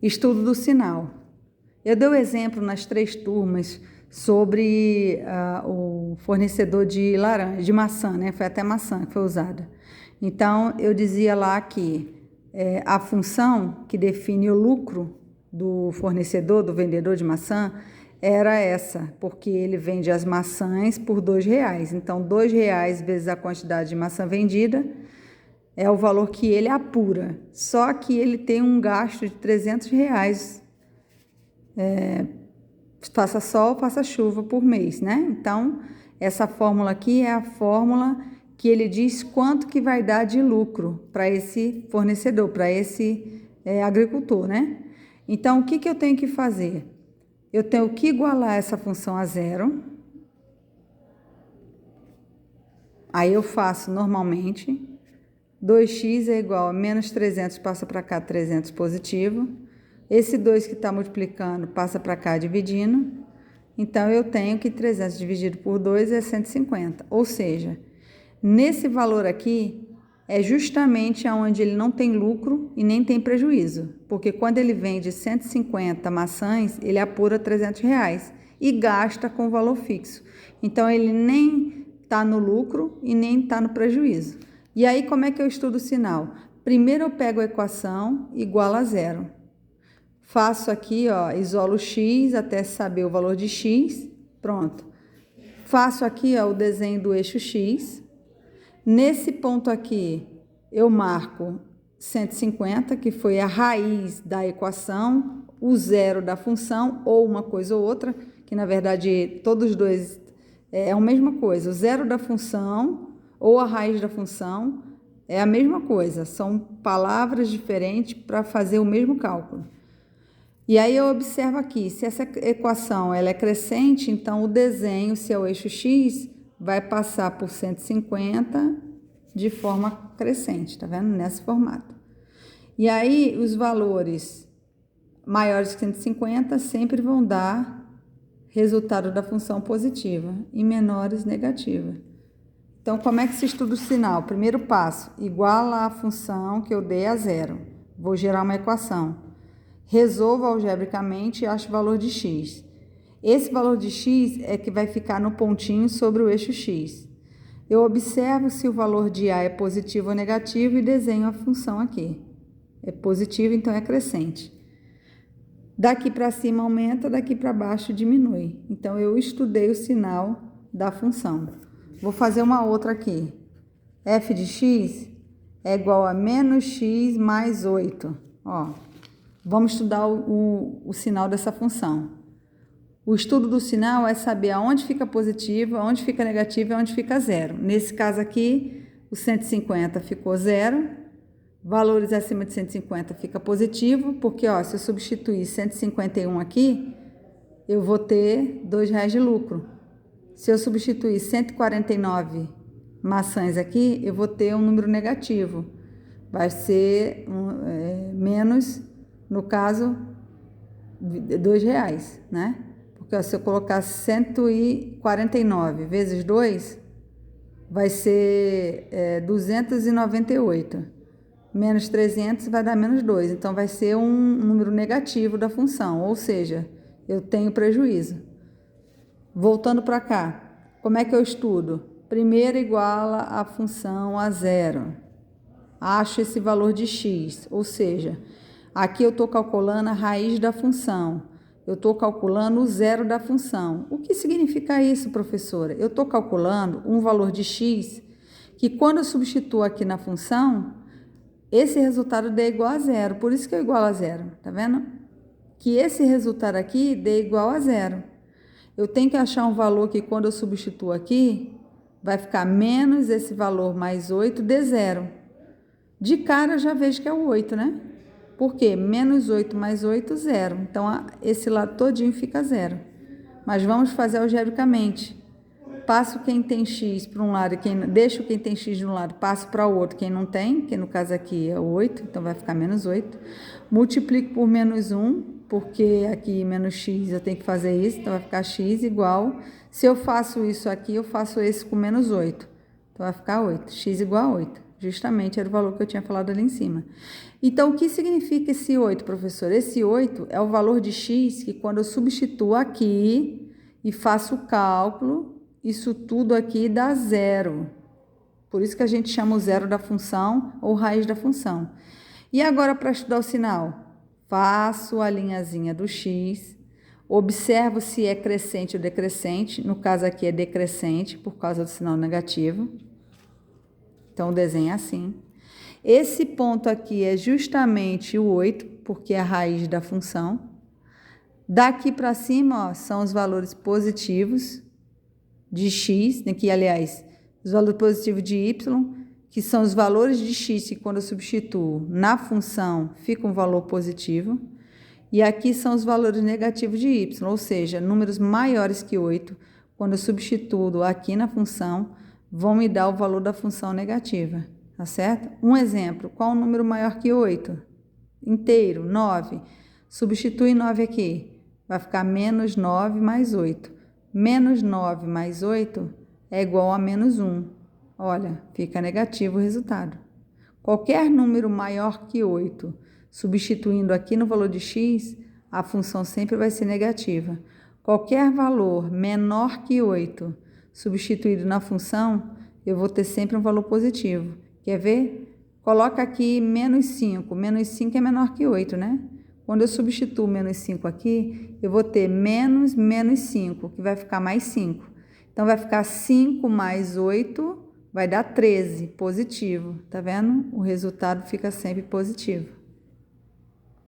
Estudo do sinal. Eu dei o exemplo nas 3 turmas sobre o fornecedor de laranja, de maçã, né? Foi até maçã que foi usada. Então, eu dizia lá que a função que define o lucro do fornecedor, do vendedor de maçã, era essa, porque ele vende as maçãs por R$2. Então, R$2 vezes a quantidade de maçã vendida é o valor que ele apura. Só que ele tem um gasto de R$300, faça sol, faça chuva por mês, né? Então, essa fórmula aqui é a fórmula que ele diz quanto que vai dar de lucro para esse fornecedor, para esse agricultor, né? Então, o que que eu tenho que fazer? Eu tenho que igualar essa função a zero. Aí eu faço normalmente. 2x é igual a menos 300, passa para cá 300 positivo. Esse 2 que está multiplicando passa para cá dividindo. Então, eu tenho que 300 dividido por 2 é 150. Ou seja, nesse valor aqui é justamente onde ele não tem lucro e nem tem prejuízo. Porque quando ele vende 150 maçãs, ele apura R$300 e gasta com valor fixo. Então, ele nem está no lucro e nem está no prejuízo. E aí, como é que eu estudo o sinal? Primeiro eu pego a equação igual a zero. Faço aqui, ó, isolo x até saber o valor de x. Pronto. Faço aqui, ó, o desenho do eixo x. Nesse ponto aqui, eu marco 150, que foi a raiz da equação, o zero da função, ou uma coisa ou outra, que na verdade todos os dois é a mesma coisa. O zero da função ou a raiz da função é a mesma coisa, são palavras diferentes para fazer o mesmo cálculo. E aí eu observo aqui, se essa equação ela é crescente, então o desenho, se é o eixo x, vai passar por 150 de forma crescente, tá vendo? Nesse formato. E aí os valores maiores que 150 sempre vão dar resultado da função positiva e menores negativa. Então, como é que se estuda o sinal? Primeiro passo, iguala a função que eu dei a zero. Vou gerar uma equação. Resolvo algebricamente e acho o valor de x. Esse valor de x é que vai ficar no pontinho sobre o eixo x. Eu observo se o valor de a é positivo ou negativo e desenho a função aqui. É positivo, então é crescente. Daqui para cima aumenta, daqui para baixo diminui. Então, eu estudei o sinal da função. Vou fazer uma outra aqui. F de x é igual a menos x mais 8. Ó, vamos estudar o sinal dessa função. O estudo do sinal é saber aonde fica positivo, aonde fica negativo e aonde fica zero. Nesse caso aqui, o 150 ficou zero. Valores acima de 150 fica positivo, porque ó, se eu substituir 151 aqui, eu vou ter R$2 de lucro. Se eu substituir 149 maçãs aqui, eu vou ter um número negativo. Vai ser menos, no caso, R$2, né? Porque ó, se eu colocar 149 vezes 2, vai ser 298. Menos 300 vai dar menos 2. Então, vai ser um número negativo da função. Ou seja, eu tenho prejuízo. Voltando para cá, como é que eu estudo? Primeiro iguala a função a zero. Acho esse valor de x, ou seja, aqui eu estou calculando a raiz da função. Eu estou calculando o zero da função. O que significa isso, professora? Eu estou calculando um valor de x que quando eu substituo aqui na função, esse resultado dê igual a zero. Por isso que eu igualo a zero, tá vendo? Que esse resultado aqui dê igual a zero. Eu tenho que achar um valor que quando eu substituo aqui, vai ficar menos esse valor mais 8 dê zero. De cara eu já vejo que é o 8, né? Por quê? Menos 8 mais 8, zero. Então, esse lado todinho fica zero. Mas vamos fazer algebricamente. Passo quem tem x para um lado, deixo quem tem x de um lado, passo para o outro quem não tem, que no caso aqui é 8, então vai ficar menos 8. Multiplico por menos 1, porque aqui menos x eu tenho que fazer isso, então vai ficar x igual. Se eu faço isso aqui, eu faço esse com menos 8. Então vai ficar 8, x igual a 8. Justamente era o valor que eu tinha falado ali em cima. Então, o que significa esse 8, professor? Esse 8 é o valor de x que quando eu substituo aqui e faço o cálculo, isso tudo aqui dá zero. Por isso que a gente chama o zero da função ou raiz da função. E agora, para estudar o sinal? Faço a linhazinha do x, observo se é crescente ou decrescente. No caso aqui é decrescente, por causa do sinal negativo. Então, o desenho é assim. Esse ponto aqui é justamente o 8, porque é a raiz da função. Daqui para cima, ó, são os valores positivos de x, que, aliás, os valores positivos de y, que são os valores de x, que quando eu substituo na função, fica um valor positivo. E aqui são os valores negativos de y, ou seja, números maiores que 8, quando eu substituo aqui na função, vão me dar o valor da função negativa, tá certo? Um exemplo, qual o número maior que 8? Inteiro, 9. Substitui 9 aqui, vai ficar menos 9 mais 8. Menos 9 mais 8 é igual a menos 1. Olha, fica negativo o resultado. Qualquer número maior que 8, substituindo aqui no valor de x, a função sempre vai ser negativa. Qualquer valor menor que 8, substituído na função, eu vou ter sempre um valor positivo. Quer ver? Coloca aqui menos 5. Menos 5 é menor que 8, né? Quando eu substituo menos 5 aqui, eu vou ter menos 5, que vai ficar mais 5. Então, vai ficar 5 mais 8, vai dar 13, positivo. Tá vendo? O resultado fica sempre positivo.